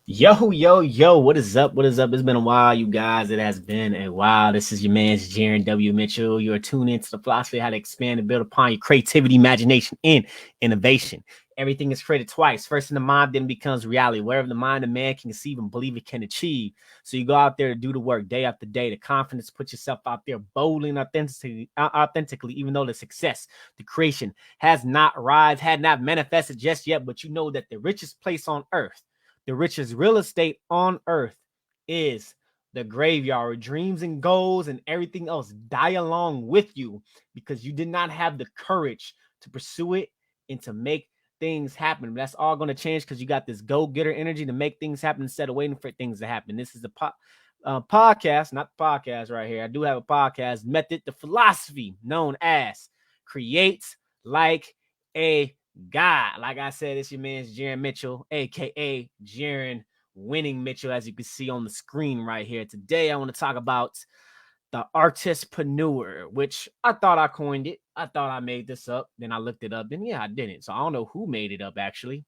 Yo, what is up? What is up? It's been a while, you guys. It has been a while. This is your man, Jaron W. Mitchell. You're tuned into the philosophy of how to expand and build upon your creativity, imagination, and innovation. Everything is created twice. First in the mind, then becomes reality. Wherever the mind of man can conceive and believe it can achieve. So you go out there to do the work day after day. The confidence, put yourself out there boldly and authentically, even though the success, the creation has not arrived, had not manifested just yet. But you know that the richest place on earth, the richest real estate on earth, is the graveyard, where dreams and goals and everything else die along with you because you did not have the courage to pursue it and to make things happen. That's all going to change because you got this go-getter energy to make things happen instead of waiting for things to happen. This is the podcast, not the podcast right here. I do have a podcast method, the philosophy known as Create Like a God. Like I said, it's your man's Jaron Mitchell, aka Jaron Winning Mitchell, as you can see on the screen right here. Today, I want to talk about the Artistpreneur, which I thought I coined it. I thought I made this up. Then I looked it up, and yeah, I didn't. So I don't know who made it up actually.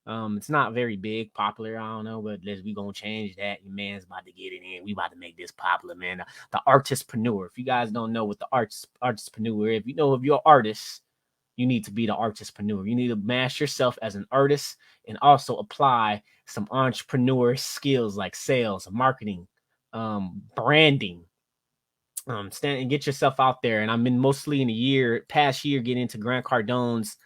It's not very big, popular. I don't know, but we gonna change that. Your man's about to get it in. We about to make this popular, man. The Artistpreneur. If you guys don't know what the Artistpreneur, if you're an artist, you need to be the Artistpreneur. You need to master yourself as an artist and also apply some entrepreneur skills like sales, marketing, branding. Stand and get yourself out there. And I'm in mostly in a past year, getting into Grant Cardone's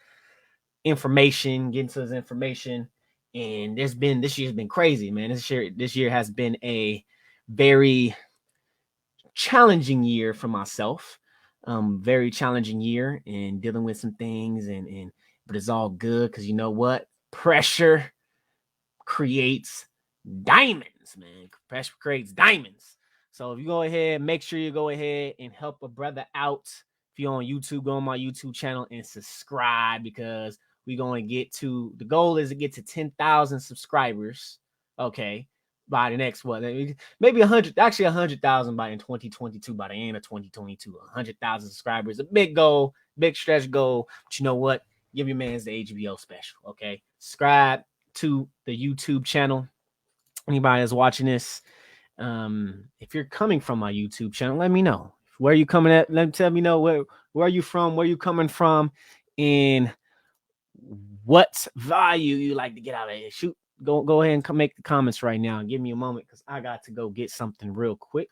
information, getting to his information. And this year's been crazy, man. This year has been a very challenging year for myself. Very challenging year and dealing with some things, but it's all good because you know what? Pressure creates diamonds, man. Pressure creates diamonds. So if you go ahead, make sure you go ahead and help a brother out. If you're on YouTube, go on my YouTube channel and subscribe because we're going to the goal is to get to 10,000 subscribers. Okay. By the next maybe 100,000 by in 2022, by the end of 2022, 100,000 subscribers, a big goal, big stretch goal. But you know what? Give your man's the HBO special. Okay. Subscribe to the YouTube channel. Anybody that's watching this, if you're coming from my YouTube channel, let me know where you coming at. Tell me know where are you from, where you coming from, and what value you like to get out of it. Shoot, go ahead and come make the comments right now and give me a moment because I got to go get something real quick.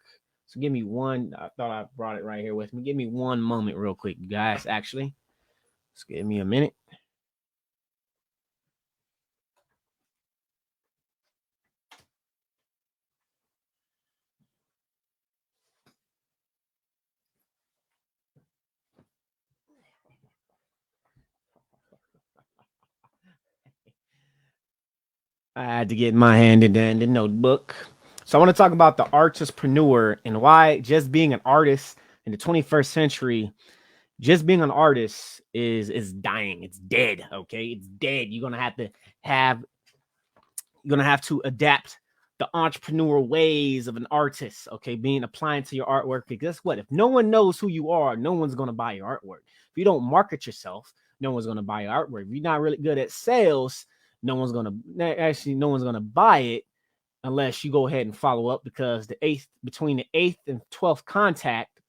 So give me one. I thought I brought it right here with me. Give me one moment real quick, you guys. Actually, just give me a minute. I had to get my hand in the notebook. So I want to talk about the Artistpreneur and why just being an artist in the 21st century, just being an artist is dying. It's dead. Okay, it's dead. You're gonna have to adapt the entrepreneur ways of an artist. Okay, being applying to your artwork. Because guess what? If no one knows who you are, no one's gonna buy your artwork. If you don't market yourself, no one's gonna buy your artwork. If you're not really good at sales, no one's gonna buy it unless you go ahead and follow up because between the 8th and 12th contact,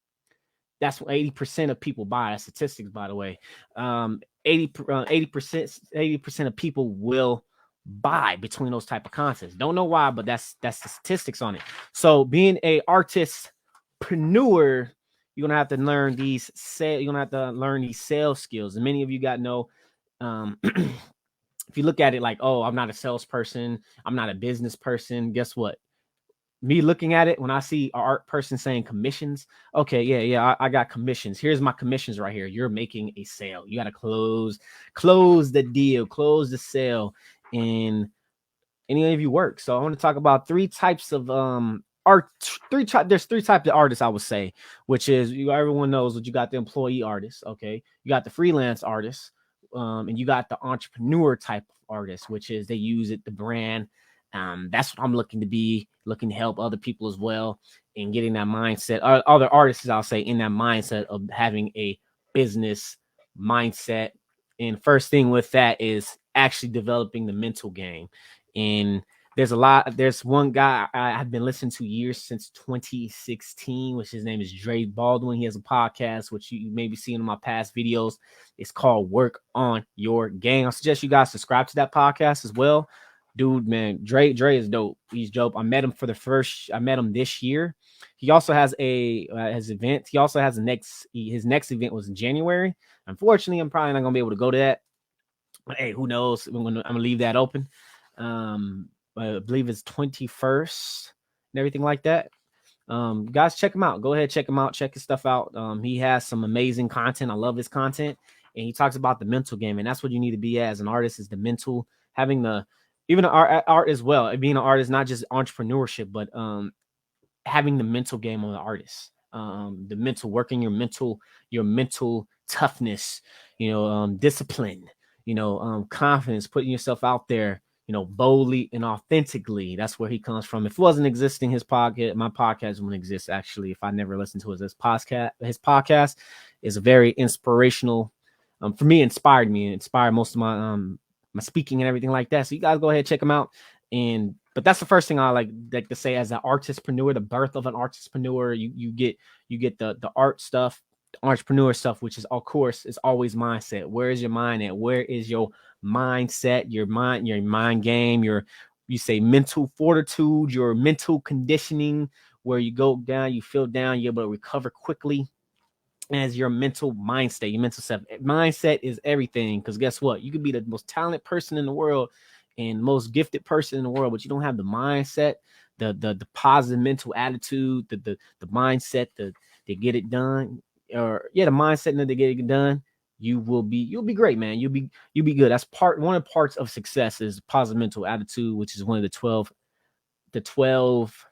that's what 80% of people buy. That's statistics, by the way. 80% of people will buy between those type of contents. Don't know why, but that's the statistics on it. So being a artistpreneur, you're gonna have to learn these sales skills. And many of you got know if you look at it like, oh, I'm not a salesperson, I'm not a business person, guess what? Me looking at it, when I see an art person saying commissions, okay, yeah, I got commissions. Here's my commissions right here. You're making a sale. You got to close the deal, close the sale, and any of you work. So I want to talk about three types of art. There's three types of artists, I would say, which is everyone knows what you got: the employee artist, okay, you got the freelance artist, and you got the entrepreneur type of artist, which is they use it, the brand. That's what I'm looking to help other people as well in getting that mindset. Other artists, I'll say, in that mindset of having a business mindset. And first thing with that is actually developing the mental game. And There's one guy I've been listening to years since 2016, which his name is Dre Baldwin. He has a podcast, which you may be seeing in my past videos. It's called Work on Your Game. I suggest you guys subscribe to that podcast as well. Dude, man, Dre is dope. He's dope. I met him this year. He also has his event. He also has his next event was in January. Unfortunately, I'm probably not gonna be able to go to that. But hey, who knows? I'm gonna leave that open. I believe it's 21st and everything like that. Guys, check him out. Go ahead, check him out. Check his stuff out. He has some amazing content. I love his content, and he talks about the mental game, and that's what you need to be as an artist is the mental, having the even the art as well. Being an artist, not just entrepreneurship, but having the mental game of the artist. The mental working your mental toughness, discipline, confidence, putting yourself out there, boldly and authentically. That's where he comes from. If it wasn't existing, my podcast wouldn't exist. Actually, if I never listened to his podcast is a very inspirational. For me, inspired most of my speaking and everything like that. So you guys go ahead, check him out. But that's the first thing I like to say as an artistpreneur, the birth of an artistpreneur. You get the art stuff, the entrepreneur stuff, which is of course is always mindset. Where is your mind at? Where is your mindset, your mind game, you say mental fortitude, your mental conditioning, where you go down, you feel down, you're able to recover quickly as your mental mind state, your mental self. Mindset is everything, because guess what? You could be the most talented person in the world and most gifted person in the world, but you don't have the mindset, the positive mental attitude, the mindset to get it done, the mindset to get it done. You'll be great, man. You'll be good. That's one of the parts of success is positive mental attitude, which is one of the 12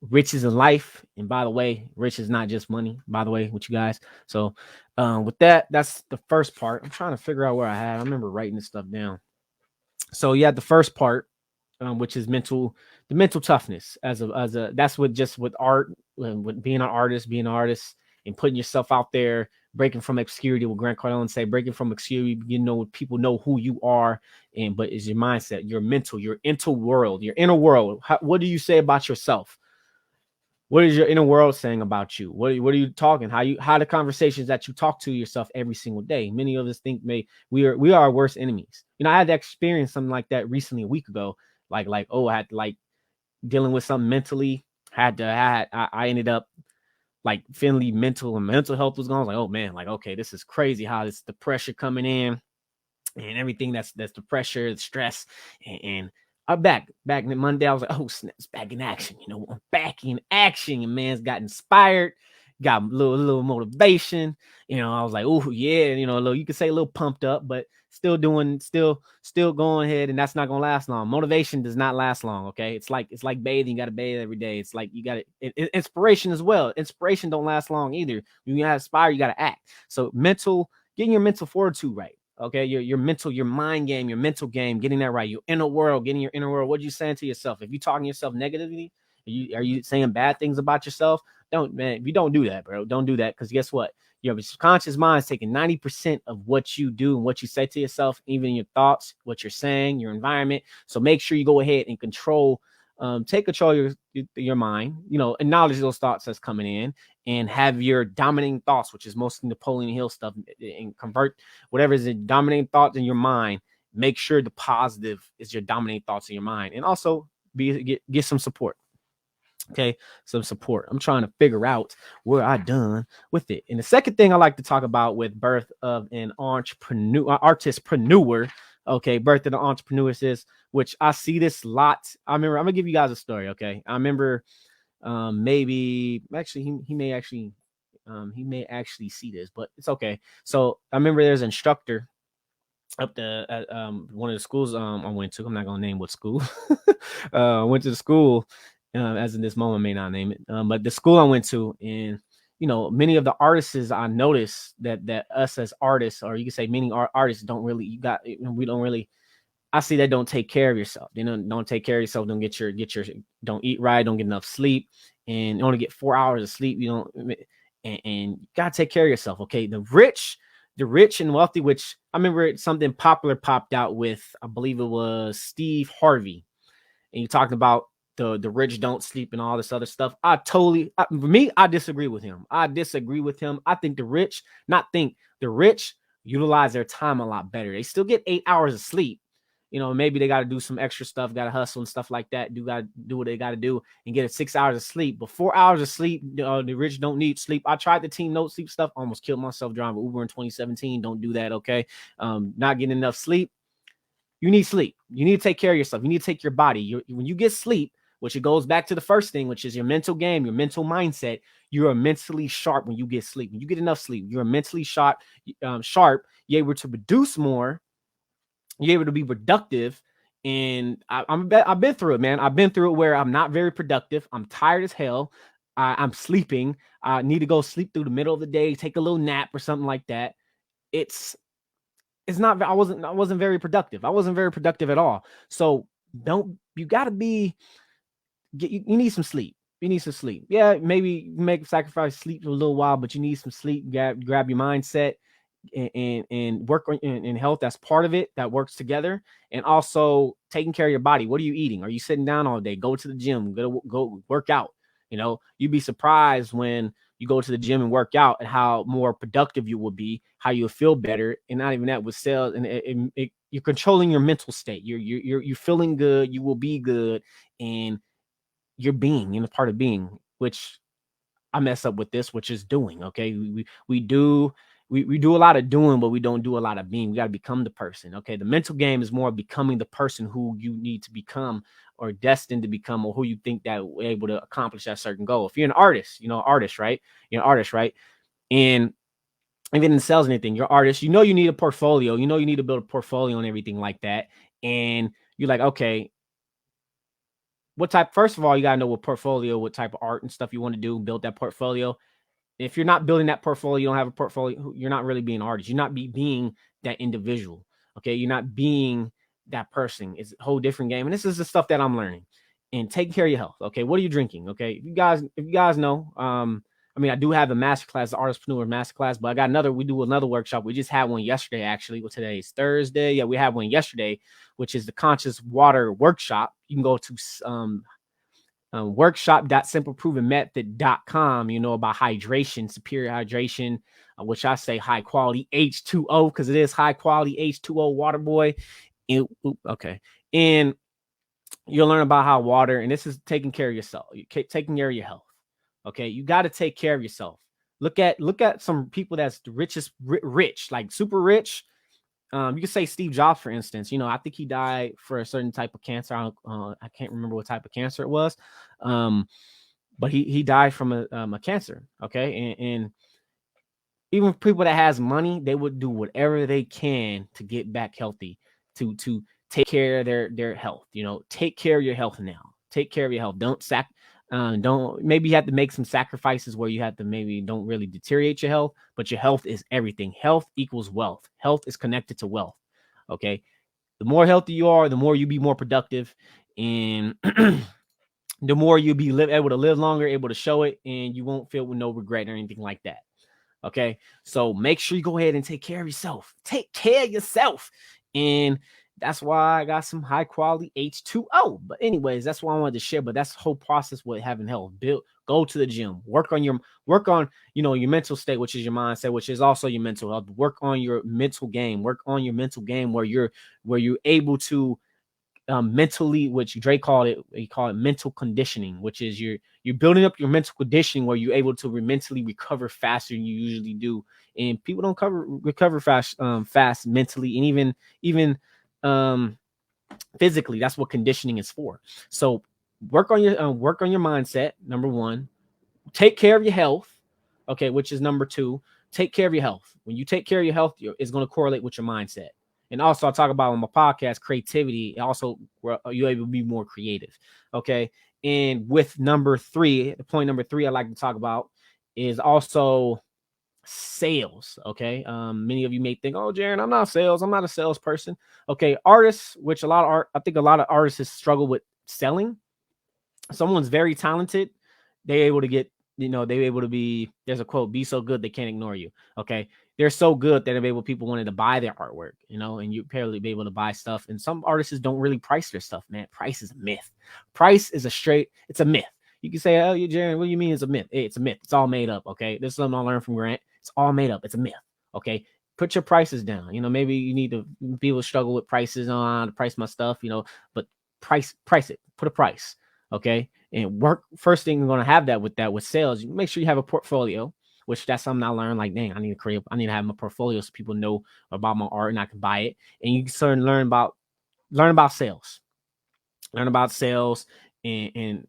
riches in life. And by the way, rich is not just money, by the way, with you guys. So with that's the first part. I'm trying to figure out where I remember writing this stuff down. So yeah, the first part, which is the mental toughness as a that's with art, with being an artist, and putting yourself out there, breaking from obscurity. What Grant Cardone say, breaking from obscurity, people know who you are, but is your mindset, your mental, your inner world. What do you say about yourself? What is your inner world saying about you? What are you talking? How the conversations that you talk to yourself every single day? Many of us think we are our worst enemies. I had to experience something like that recently a week ago. I had to dealing with something mentally. I ended up feeling mental health was going. I was like, oh man, okay, this is crazy how the pressure coming in and everything that's the pressure, the stress, and I'm back Monday. I was like, oh, snaps, back in action. I'm back in action. Your man's got inspired, got a little motivation. I was like, oh yeah, you could say a little pumped up, but still going ahead, and that's not gonna last long. Motivation does not last long. Okay, it's like bathing. You got to bathe every day. It's like you got it. Inspiration as well. Inspiration don't last long either. When you inspire, you got to act. So getting your mental fortitude right. Okay, your mental, your mind game, your mental game, getting that right. Your inner world, getting your inner world. What are you saying to yourself? If you're talking to yourself negatively, are you saying bad things about yourself? If you don't do that, bro, don't do that, because guess what? Your subconscious mind is taking 90% of what you do and what you say to yourself, even your thoughts, what you're saying, your environment. So make sure you go ahead and take control of your mind, acknowledge those thoughts that's coming in, and have your dominating thoughts, which is mostly Napoleon Hill stuff, and convert whatever is the dominating thoughts in your mind. Make sure the positive is your dominating thoughts in your mind, and also get some support. Okay, some support. I'm trying to figure out where I done with it. And the second thing I like to talk about with birth of an artistpreneur. Okay, birth of the entrepreneur is, which I see this lot. I'm gonna give you guys a story. Okay, I remember maybe actually he may actually see this, but it's okay. So I remember there's an instructor up at one of the schools I went to. I'm not gonna name what school. I went to the school, as in this moment I may not name it, but the school I went to, and many of the artists I noticed that us as artists, or you can say many artists we don't really. I see that don't take care of yourself. Don't take care of yourself. Don't don't eat right. Don't get enough sleep, and only get 4 hours of sleep. And you gotta take care of yourself. Okay, the rich and wealthy, which I remember something popular popped out with, I believe it was Steve Harvey. and you talking about the rich don't sleep and all this other stuff. For me, I disagree with him. I think the rich utilize their time a lot better. They still get 8 hours of sleep. Maybe they got to do some extra stuff, got to hustle and stuff like that. Got to do what they got to do and get 6 hours of sleep. But 4 hours of sleep, the rich don't need sleep. I tried the team no sleep stuff, almost killed myself driving Uber in 2017. Don't do that, okay? Not getting enough sleep. You need sleep. You need to take care of yourself. You need to take your body. When you get sleep, which it goes back to the first thing, which is your mental game, your mental mindset. You are mentally sharp when you get sleep. When you get enough sleep, you're mentally sharp. You're able to produce more. You're able to be productive. And I've been through it, man. I've been through it where I'm not very productive. I'm tired as hell. I'm sleeping. I need to go sleep through the middle of the day, take a little nap or something like that. It's not. I wasn't very productive. I wasn't very productive at all. So you gotta be. You need some sleep. You need some sleep. Yeah, maybe make a sacrifice, sleep for a little while, but you need some sleep. Grab your mindset and work on in health. That's part of it. That works together. And also taking care of your body. What are you eating? Are you sitting down all day? Go to the gym. Go work out. You'd be surprised when you go to the gym and work out and how more productive you will be, how you'll feel better. And not even that, with sales, and you're controlling your mental state. You're feeling good. You will be good, and you're part of being, which I mess up with this, which is doing. Okay, we do a lot of doing, but we don't do a lot of being. We got to become the person. Okay, the mental game is more becoming the person who you need to become or destined to become, or who you think that will be able to accomplish that certain goal. If you're an artist, right? You're an artist, right? And even in sales and anything, you're an artist. You need a portfolio. You need to build a portfolio and everything like that. And you're like, okay, what type? First of all, you got to know what type of art and stuff you want to do, build that portfolio. If you're not building that portfolio, you don't have a portfolio, you're not really being an artist. You're not being that individual. Okay. You're not being that person. It's a whole different game. And this is the stuff that I'm learning. And taking care of your health. Okay. What are you drinking? Okay. If you guys know, I do have a masterclass, the Artistpreneur masterclass, but we do another workshop. We just had one yesterday, actually. Well, today is Thursday. Yeah, we had one yesterday, which is the Conscious Water Workshop. You can go to workshop.simpleprovenmethod.com, about hydration, superior hydration, which I say high quality H2O, because it is high quality H2O water, boy. Okay. And you'll learn about how water, and this is taking care of yourself, taking care of your health. Okay, you got to take care of yourself. Look at some people that's the richest, rich, like super rich. You could say Steve Jobs, for instance. I think he died for a certain type of cancer. I can't remember what type of cancer it was, but he died from a cancer. Okay, and even people that has money, they would do whatever they can to get back healthy, to take care of their health. Take care of your health now. Take care of your health. Don't maybe you have to make some sacrifices where you have to maybe don't really deteriorate your health, but your health is everything. Health equals wealth. Health is connected to wealth. Okay. The more healthy you are, the more you be more productive, and the more you'll be able to live longer, able to show it, and you won't feel with no regret or anything like that. Okay. So make sure you go ahead and take care of yourself. Take care of yourself. And that's why I got some high quality H2O. But anyways, that's what I wanted to share. But that's the whole process with having health. Go to the gym. Work on your mental state, which is your mindset, which is also your mental health. Work on your mental game. Work on your mental game where you're able to mentally, which Drake called it, he called it mental conditioning, which is you're building up your mental conditioning where you're able to mentally recover faster than you usually do. And people don't recover fast mentally, and even physically. That's what conditioning is for. So work on your mindset. Number one, take care of your health. Okay, which is number two. Take care of your health. When you take care of your health, it's going to correlate with your mindset. And also, I talk about on my podcast, creativity. Also, you're able to be more creative. Okay. And with number three, the point number three I like to talk about is also sales. Okay. Many of you may think, oh, Jaron, I'm not sales. I'm not a salesperson. Okay. Artists, which I think a lot of artists struggle with selling. Someone's very talented. They're able to get, they're able to be, there's a quote, be so good they can't ignore you. Okay. they're so good that people wanted to buy their artwork, you know, and you apparently be able to buy stuff. And some artists don't really price their stuff, man. Price is a myth. Price is it's a myth. You can say, oh, you Jaron, what do you mean it's a myth? Hey, it's a myth. It's all made up. Okay. This is something I learned from Grant. It's all made up. It's a myth. Okay. Put your prices down. You know, maybe you need to, people struggle with prices on to price my stuff, you know, but price it. Put a price. Okay. And work. First thing you're going to have that with sales, you make sure you have a portfolio, which that's something I learned. Like, dang, I need to have my portfolio so people know about my art and I can buy it. And you can learn about sales. Learn about sales, and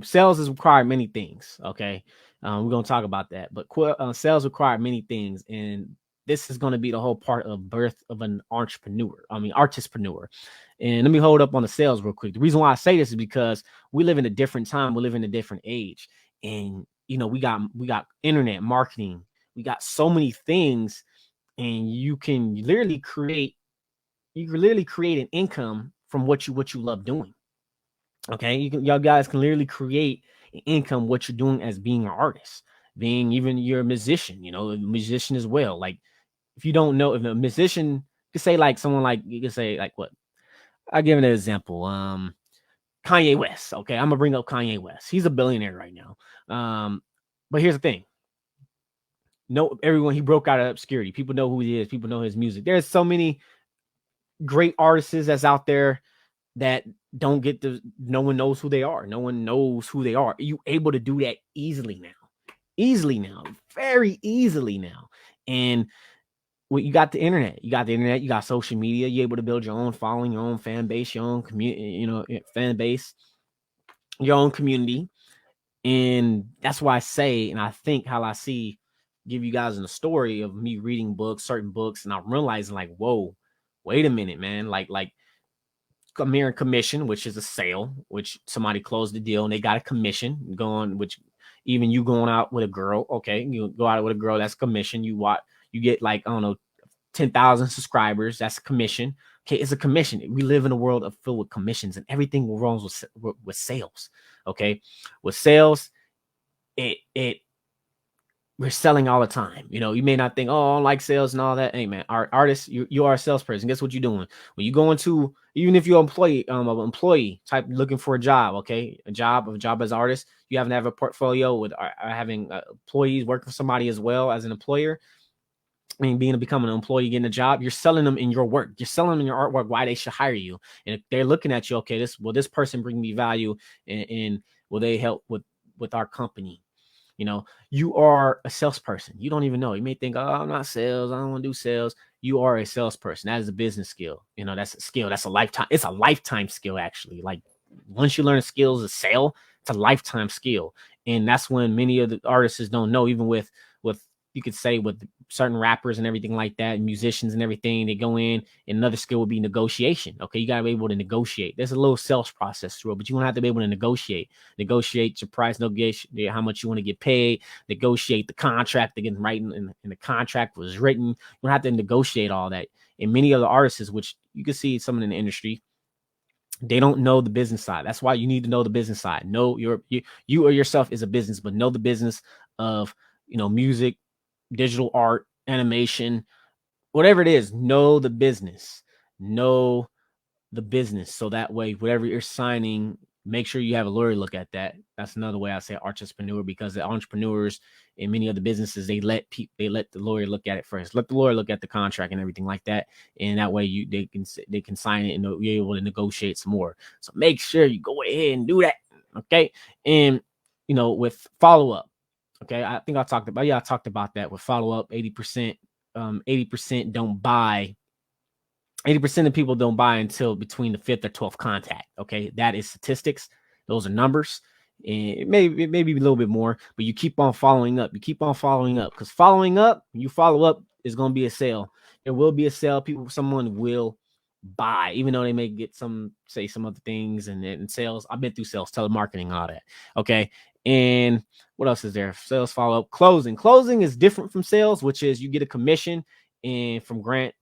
sales is required many things. Okay, we're gonna talk about that, but sales require many things, and this is going to be the whole part of birth of an artistpreneur. And let me hold up on the sales real quick. The reason why I say this is because we live in a different time. We live in a different age, and you know we got internet marketing. We got so many things, and you can literally create an income from what you love doing. Okay, y'all guys can literally create an income what you're doing as being an artist, being even you're a musician, you know, a musician as well. Like if you don't know, if a musician, you could say like someone like, you could say like what? I'll give an example. Kanye West. Okay, I'm gonna bring up Kanye West. He's a billionaire right now. But here's the thing. No, everyone, he broke out of obscurity. People know who he is. People know his music. There's so many great artists that's out there that don't get no one knows who they are. No one knows who they are. You able to do that easily now, very easily now. And you got the internet, you got social media, you're able to build your own following, your own fan base, your own community, you know, fan base, your own community. And that's why I say, and I think how I see, give you guys a story of me reading certain books, and I'm realizing like, whoa, wait a minute, man. Like American commission, which is a sale, which somebody closed the deal and they got a commission going, which even you going out with a girl, okay, you go out with a girl, that's commission. You get like, I don't know, 10,000 subscribers, that's a commission. Okay, it's a commission. We live in a world filled with commissions, and everything wrong with sales. Okay, with sales, we're selling all the time. You know, you may not think, oh, I don't like sales and all that. Hey, man, artists, you are a salesperson. Guess what you're doing when you go into, even if you're an employee type looking for a job, okay, a job as an artist, you have to have a portfolio with having employees working for somebody as well as an employer. I mean, becoming an employee, getting a job, you're selling them in your work. You're selling them in your artwork why they should hire you. And if they're looking at you, okay, this person bring me value, and will they help with our company? You know, you are a salesperson. You don't even know. You may think, oh, I'm not sales. I don't want to do sales. You are a salesperson. That is a business skill. You know, that's a skill. That's a lifetime. It's a lifetime skill, actually. Like once you learn skills of sale, it's a lifetime skill. And that's when many of the artists don't know, even with you could say with certain rappers and everything like that, and musicians and everything, they go in, and another skill would be negotiation. Okay, you got to be able to negotiate. There's a little sales process through it, but you want to have to be able to negotiate your price, negotiate how much you want to get paid, negotiate the contract, to get right in the contract was written. You don't have to negotiate all that. And many other artists, which you can see some in the industry, they don't know the business side. That's why you need to know the business side. Know you or yourself is a business, but know the business of, you know, music, digital art, animation, whatever it is. Know the business. So that way, whatever you're signing, make sure you have a lawyer look at that. That's another way I say artistpreneur, because the entrepreneurs in many other businesses, they let the lawyer look at it first. Let the lawyer look at the contract and everything like that, and that way they can sign it and you're able to negotiate some more. So make sure you go ahead and do that, okay? And you know, with follow up, okay, I think I talked about that with follow up. 80% don't buy. 80% of people don't buy until between the 5th or 12th contact. Okay, that is statistics. Those are numbers. And maybe a little bit more, but you keep on following up. Because you follow up is going to be a sale. There will be a sale. Someone will buy, even though they may get some other things and sales. I've been through sales, telemarketing, all that. Okay. And what else is there? Sales, follow up, closing. Closing is different from sales, which is you get a commission. And from Grant,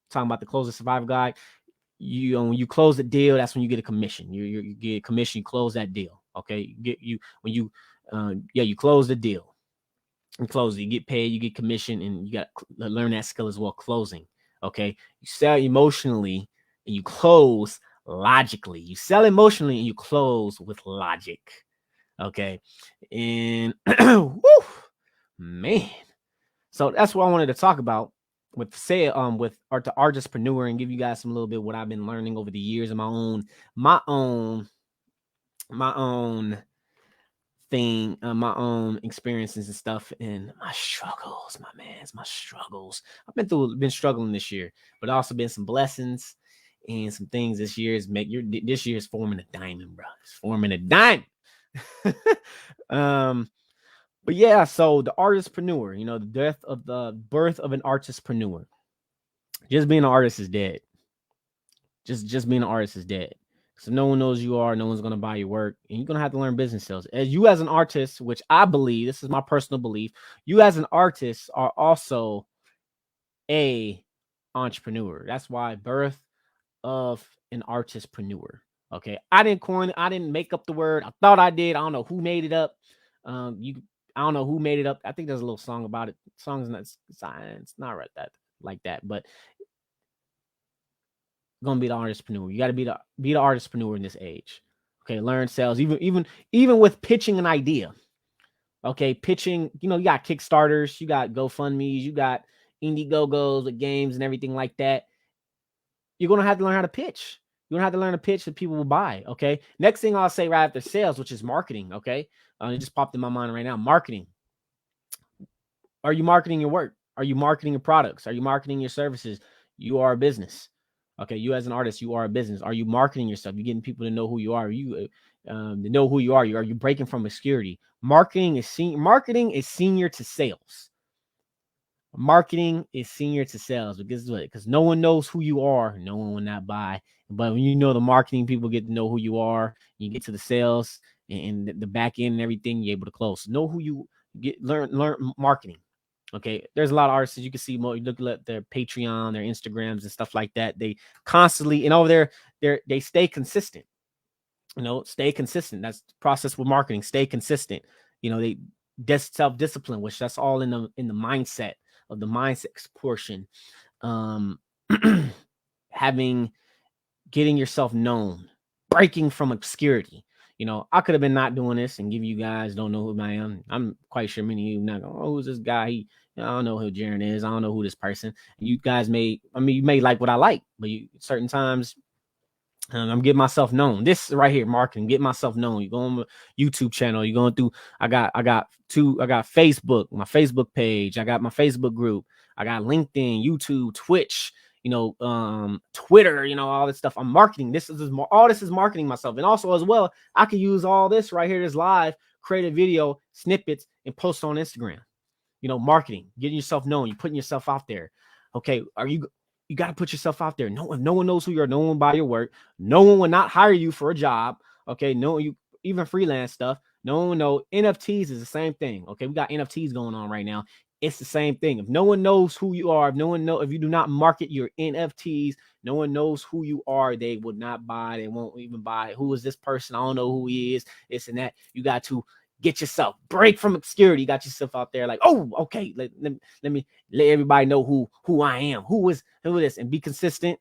talking about the Close the Survival Guide, when you close the deal, that's when you get a commission. You get a commission, you close that deal. Okay, you close the deal. and close. You get paid, you get commission, and you got to learn that skill as well. Closing. Okay. You sell emotionally and you close logically. You sell emotionally and you close with logic. Okay. And whew, man. So that's what I wanted to talk about with with the Artistpreneur, and give you guys some little bit what I've been learning over the years of my own thing, my own experiences and stuff, and my struggles, my struggles. Been struggling this year, but also been some blessings and some things this year is this year is forming a diamond, bro. It's forming a diamond. But yeah, so the Artistpreneur, the birth of an Artistpreneur. Just being an artist is dead. Just being an artist is dead. So no one knows you are, no one's gonna buy your work, and you're gonna have to learn business skills. As an artist, which I believe, this is my personal belief, you as an artist are also a entrepreneur. That's why birth of an Artistpreneur. Okay, I didn't make up the word. I thought I did. I don't know who made it up. I don't know who made it up. I think there's a little song about it. Song's not science, not right that like that, but gonna be the Artistpreneur. You got to be the Artistpreneur in this age. Okay, learn sales, even with pitching an idea. Okay, pitching. You got Kickstarters, you got GoFundMe's, you got Indiegogos with games and everything like that. You're gonna have to learn how to pitch. You're gonna have to learn to pitch that people will buy. Okay. Next thing I'll say right after sales, which is marketing. Okay, it just popped in my mind right now. Marketing. Are you marketing your work? Are you marketing your products? Are you marketing your services? You are a business. Okay, you as an artist, you are a business. Are you marketing yourself? You getting people to know who you are? You to know who you are. Are you breaking from obscurity? Marketing is senior to sales. Marketing is senior to sales because no one knows who you are. No one will not buy. But when you know the marketing people get to know who you are, you get to the sales and the back end and everything, you're able to close. Know who you learn marketing. Okay, there's a lot of artists you can see more. You look at their Patreon, their Instagrams, and stuff like that. They constantly and over there, they stay consistent. Stay consistent. That's the process with marketing. Stay consistent. They self-discipline, which that's all in the mindset of the mindset portion. Getting yourself known, breaking from obscurity. I could have been not doing this and give you guys don't know who I am. I'm quite sure many of you not going, oh, who's this guy? I don't know who Jaron is. I don't know who this person. You guys you may like what I like, but certain times I'm getting myself known. This right here, marketing, get myself known. You go on my YouTube channel, you're going through, I got Facebook, my Facebook page, I got my Facebook group, I got LinkedIn, YouTube, Twitch, Twitter, all this stuff. I'm marketing. All this is marketing myself. And also as well, I can use all this right here, this live, create a video, snippets, and post on Instagram. Marketing, getting yourself known, you're putting yourself out there. Okay, you got to put yourself out there. No one knows who you are. No one will buy your work. No one will not hire you for a job. Okay, even freelance stuff. No one will know. NFTs is the same thing. Okay, we got NFTs going on right now. It's the same thing. If no one knows who you are, if you do not market your NFTs, no one knows who you are. They would not buy. They won't even buy. Who is this person? I don't know who he is. This and that. You got to get yourself, break from obscurity. You got yourself out there like, oh, okay, let me let everybody know who I am, who is this, and be consistent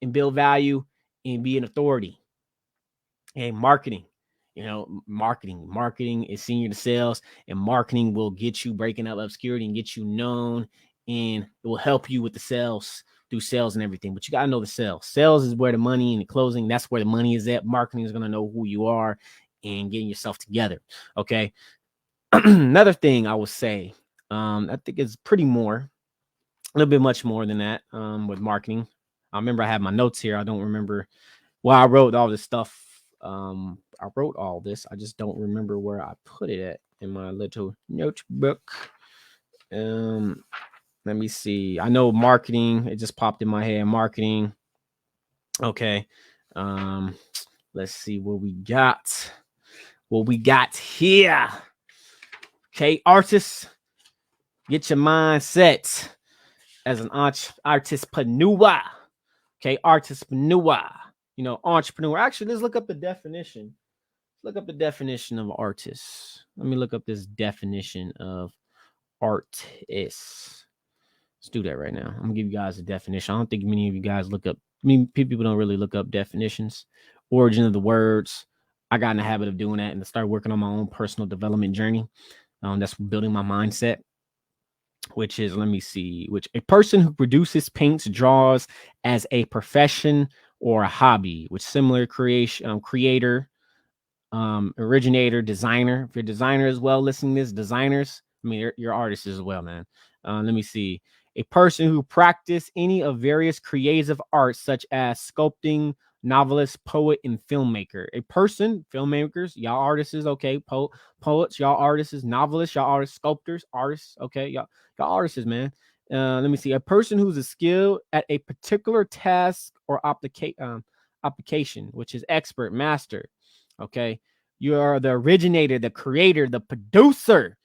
and build value and be an authority. And marketing, marketing is senior to sales, and marketing will get you breaking up obscurity and get you known, and it will help you with the sales through sales and everything. But you got to know the sales. Sales is where the money and the closing, that's where the money is at. Marketing is going to know who you are and getting yourself together. Okay. Another thing I would say, I think it's a little bit much more than that with marketing. I remember I have my notes here. I don't remember I wrote all this stuff. I wrote all this. I just don't remember where I put it at in my little notebook. Let me see. I know marketing. It just popped in my head. Marketing. Okay. Let's see what we got. What we got here. Okay, artists, get your mindset as an artistpreneur. Okay, artistpreneur. Entrepreneur. Actually, let's look up the definition. Look up the definition of artist. Let me look up this definition of artist. Let's do that right now. I'm gonna give you guys a definition. I don't think many of you guys look up. I mean, people don't really look up definitions, origin of the words. I got in the habit of doing that and start working on my own personal development journey. That's building my mindset, which is, let me see, which a person who produces, paints, draws as a profession or a hobby, which similar creator, originator, designer. If you're a designer as well, listening to this, designers, I mean, you're artists as well, man. Let me see. A person who practice any of various creative arts, such as sculpting, novelist, poet, and filmmaker. A person, filmmakers, y'all artists, okay. Poets, y'all artists. Novelists, y'all artists. Sculptors, artists, okay. Y'all artists, man. Let me see. A person who's a skill at a particular task or application, which is expert, master. Okay, you are the originator, the creator, the producer.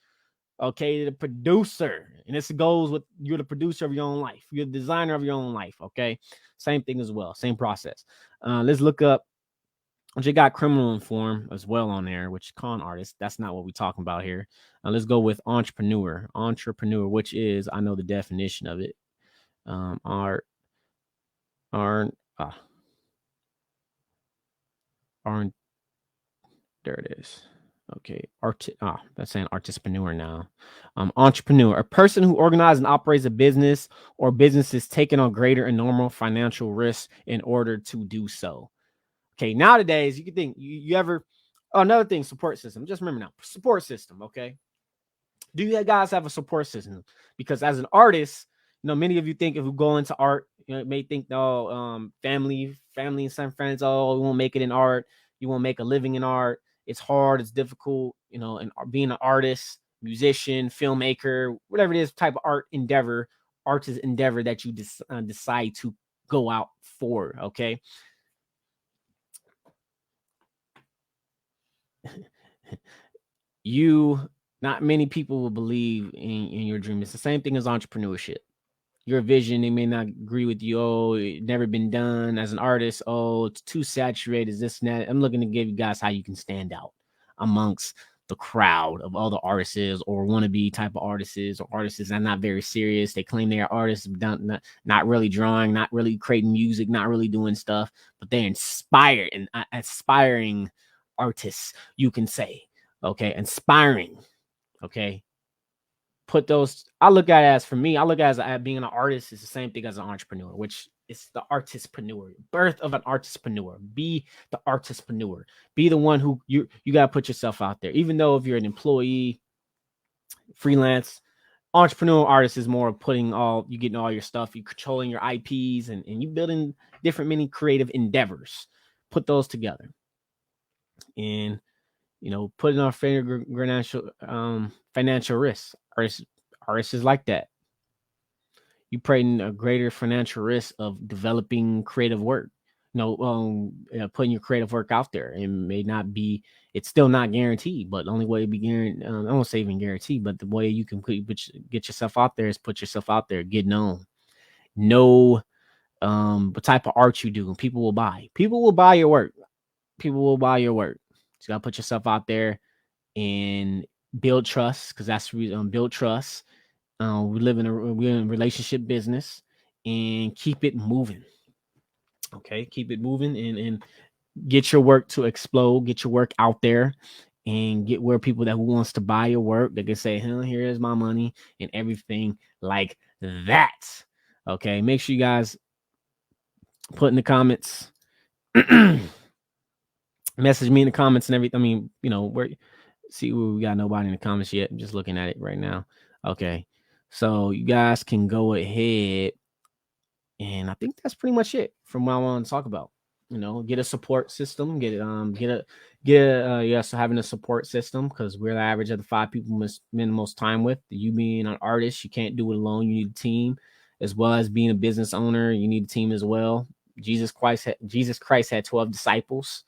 Okay, the producer, and this goes with, you're the producer of your own life. You're the designer of your own life. Okay, same thing as well, same process. Let's look up. You got criminal inform as well on there, which con artist. That's not what we're talking about here. Let's go with entrepreneur. Entrepreneur, which is, I know the definition of it. There it is. Okay, that's saying artistpreneur now. Entrepreneur, a person who organizes and operates a business or businesses taking on greater and normal financial risks in order to do so. Okay, nowadays you can think you ever. Oh, another thing, support system. Just remember now, support system. Okay, do you guys have a support system? Because as an artist, many of you think if you go into art, may think, family and some friends, you won't make it in art, you won't make a living in art. It's hard, it's difficult, and being an artist, musician, filmmaker, whatever it is, type of artist endeavor that you decide to go out for. Okay. Not many people will believe in your dream. It's the same thing as entrepreneurship. Your vision, they may not agree with you. Oh, it never been done as an artist. Oh, it's too saturated, this and that. I'm looking to give you guys how you can stand out amongst the crowd of other artists or wannabe type of artists or artists that are not very serious. They claim they are artists, not really drawing, not really creating music, not really doing stuff, but they're inspired and aspiring artists, you can say. Okay, inspiring. Okay. Put those, I look at it as, for me, I look at it as being an artist is the same thing as an entrepreneur, which is the artistpreneur, birth of an artistpreneur. Be the artistpreneur. Be the one who you got to put yourself out there. Even though if you're an employee, freelance, entrepreneur artist is more of you getting all your stuff, you controlling your IPs and you building different many creative endeavors. Put those together. And putting on financial risks. Artists is like that. You putting a greater financial risk of developing creative work. Putting your creative work out there. It may not be. It's still not guaranteed, but the only way to be guaranteed, I won't say even guaranteed, but the way you can get yourself out there is put yourself out there, get known. Know what type of art you do, and people will buy. People will buy your work. People will buy your work. So you gotta put yourself out there and build trust, because that's the reason. Build trust. We're in relationship business, and keep it moving. Okay, keep it moving and get your work to explode. Get your work out there, and get where people who wants to buy your work, they can say, here's my money and everything like that. Okay, make sure you guys put in the comments. Message me in the comments and everything. I mean, see, we got nobody in the comments yet. I'm just looking at it right now. Okay, so you guys can go ahead, and I think that's pretty much it from what I want to talk about. Get a support system. So having a support system, because we're the average of the 5 people we spend the most time with. You being an artist, you can't do it alone. You need a team, as well as being a business owner. You need a team as well. Jesus Christ had 12 disciples.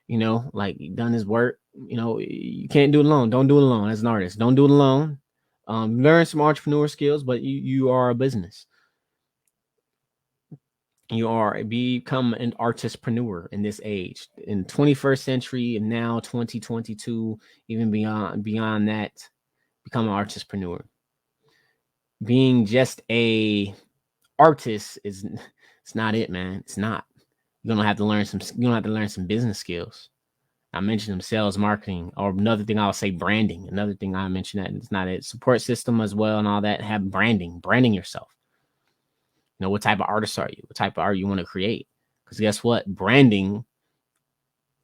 Like, he done his work. You can't do it alone. Don't do it alone as an artist. Don't do it alone. Learn some entrepreneur skills, but you are a business. Become an artistpreneur in this age, in 21st century, and now 2022, even beyond that. become an artistpreneur. Being just a artist is it's not it, man. It's not. You're gonna have to learn some. You're gonna have to learn some business skills. I mentioned them, sales, marketing, or another thing I'll say, branding. Another thing I mentioned that it's not a support system as well, and all that. Have branding yourself. You know, what type of artist are you? What type of art you want to create? Because guess what, branding.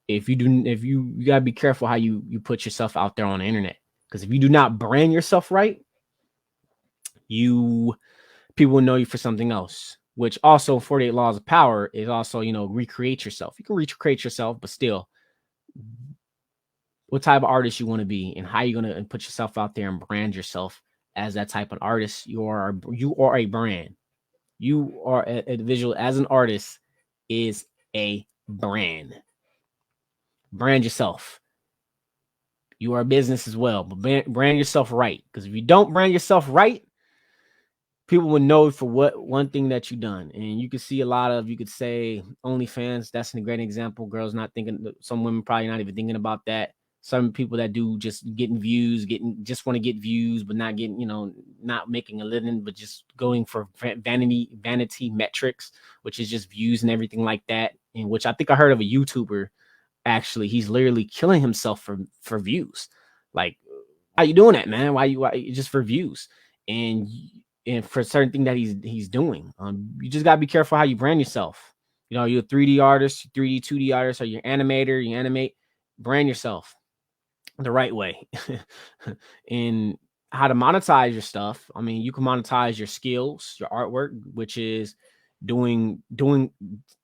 If you gotta be careful how you put yourself out there on the internet. Because if you do not brand yourself right, people will know you for something else. Which also 48 Laws of Power is also, recreate yourself. You can recreate yourself, but still, what type of artist you want to be and how you're going to put yourself out there and brand yourself as that type of artist. You are a brand. You are a individual as an artist is a brand. Brand yourself. You are a business as well, but brand yourself right. Because if you don't brand yourself right, people will know for what one thing that you've done. And you could see you could say OnlyFans. That's a great example. Girls not thinking, some women probably not even thinking about that. Some people that do just getting views, just want to get views, but not getting, not making a living, but just going for vanity metrics, which is just views and everything like that. In which I think I heard of a YouTuber, actually, he's literally killing himself for views. Like, why are you doing that, man? Why just for views? And for certain thing that he's doing, you just gotta be careful how you brand yourself. You're a 3D artist, 3D, 2D artist, or you're animator, you animate, brand yourself the right way. And how to monetize your stuff. I mean, you can monetize your skills, your artwork, which is doing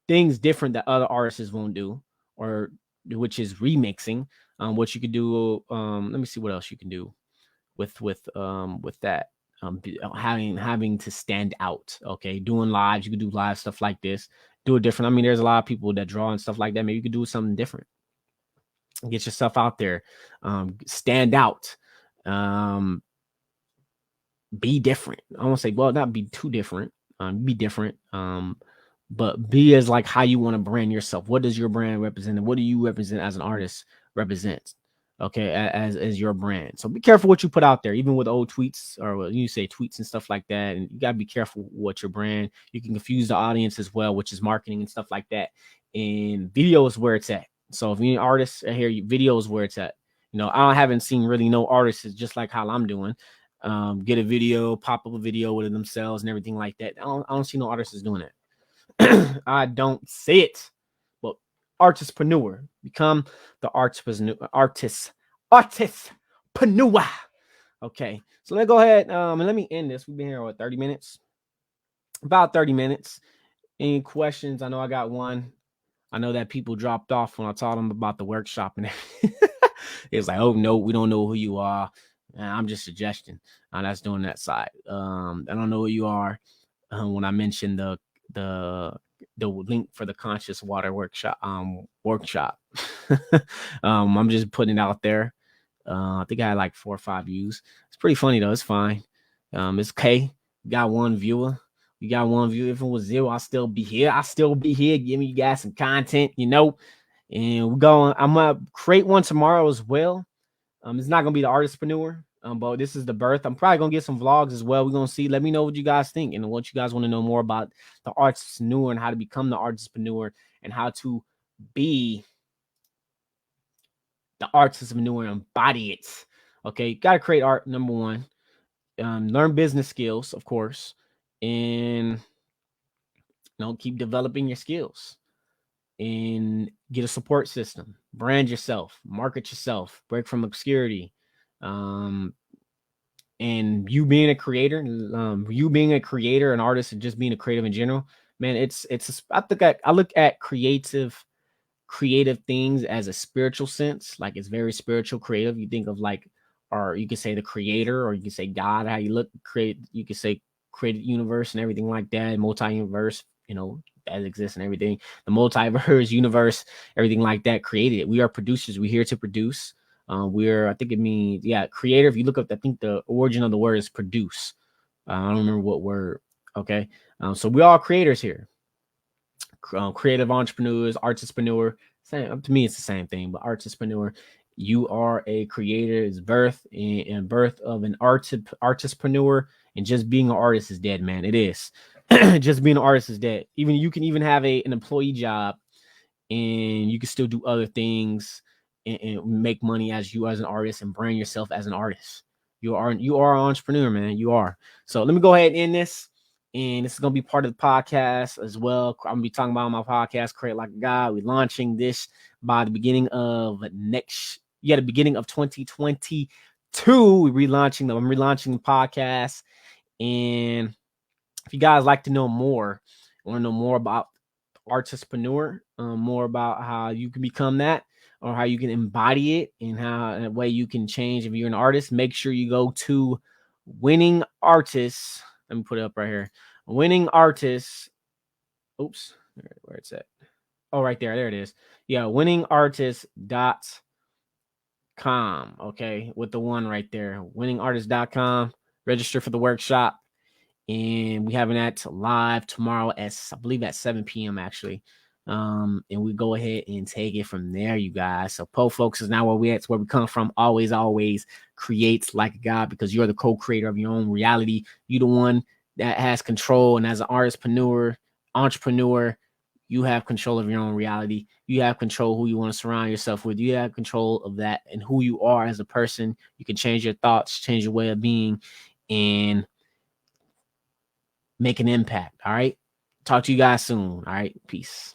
things different that other artists won't do, or which is remixing. What you could do, let me see what else you can do with that. Having to stand out. Okay, doing lives, you could do live stuff like this, do it different. I mean, there's a lot of people that draw and stuff like that. Maybe you could do something different, get yourself out there, stand out, be different. I won't say, well, not be too different, be different, but be as like how you want to brand yourself. What does your brand represent, and what do you represent as an artist represents? Okay, as your brand. So be careful what you put out there, even with old tweets, or you say tweets and stuff like that. And you gotta be careful what your brand. You can confuse the audience as well, which is marketing and stuff like that. And video is where it's at. So if you're an artist, I hear you, video is where it's at. I haven't seen really no artists just like how I'm doing. Get a video, pop up a video with themselves and everything like that. I don't see no artists doing that. I don't see it. But artistpreneur, become the artistpreneur. Okay, so let's go ahead and let me end this. We've been here what, 30 minutes? About 30 minutes. Any questions? I know I got one. I know that people dropped off when I told them about the workshop and it's like, oh no, we don't know who you are. I'm just suggesting. That's doing that side. I don't know who you are. When I mentioned the link for the conscious water workshop, I'm just putting it out there. I think I had like 4 or 5 views. It's pretty funny though. It's fine. It's okay. We got one viewer. We got one view. If it was 0, I'll still be here. Giving you guys some content, And we're going. I'm gonna create one tomorrow as well. It's not gonna be the Artistpreneur, but this is the birth. I'm probably gonna get some vlogs as well. We're gonna see. Let me know what you guys think and what you guys want to know more about the Artistpreneur and how to become the Artistpreneur and how to be the Artistpreneur and embody it. Okay, you gotta create art. Number one, learn business skills, of course, and keep developing your skills and get a support system. Brand yourself, market yourself, break from obscurity. And you being a creator, an artist, and just being a creative in general, man, I look at creative things as a spiritual sense. Like, it's very spiritual, creative. You think of like, or you could say the creator, or you could say God, how you look, you could say created universe and everything like that, multi-universe, that exists and everything, the multiverse, universe, everything like that, created it. We are producers. We're here to produce. I think it means, creator. If you look up, I think the origin of the word is produce. I don't remember what word. Okay. So we all creators here. Creative entrepreneurs, artistpreneur. Same, to me, it's the same thing, but artistpreneur. You are a creator. It's birth and birth of an artistpreneur, and just being an artist is dead, man. It is. Just being an artist is dead. Even you can even have an employee job, and you can still do other things and make money as you as an artist and brand yourself as an artist. You are an entrepreneur, man. You are. So let me go ahead and end this. And this is gonna be part of the podcast as well. I'm gonna be talking about my podcast, Create Like a God. We're launching this by the beginning of the beginning of 2022. I'm relaunching the podcast. And if you guys like to know more, want to know more about Artistpreneur, more about how you can become that or how you can embody it and how in a way you can change if you're an artist, make sure you go to Winning Artists. Let me put it up right here. Winning Artists. Oops, where it's at. Oh, right there. There it is. Yeah, winningartist.com. Okay, with the one right there. Winningartist.com. Register for the workshop. And we having that live tomorrow at, I believe, at 7 p.m. actually. And we go ahead and take it from there, you guys. So folks, is now where we at. It's where we come from. Always creates like a God, because you're the co-creator of your own reality. You're the one that has control. And as an entrepreneur, you have control of your own reality. You have control who you want to surround yourself with. You have control of that and who you are as a person. You can change your thoughts, change your way of being, and make an impact. All right. Talk to you guys soon. All right. Peace.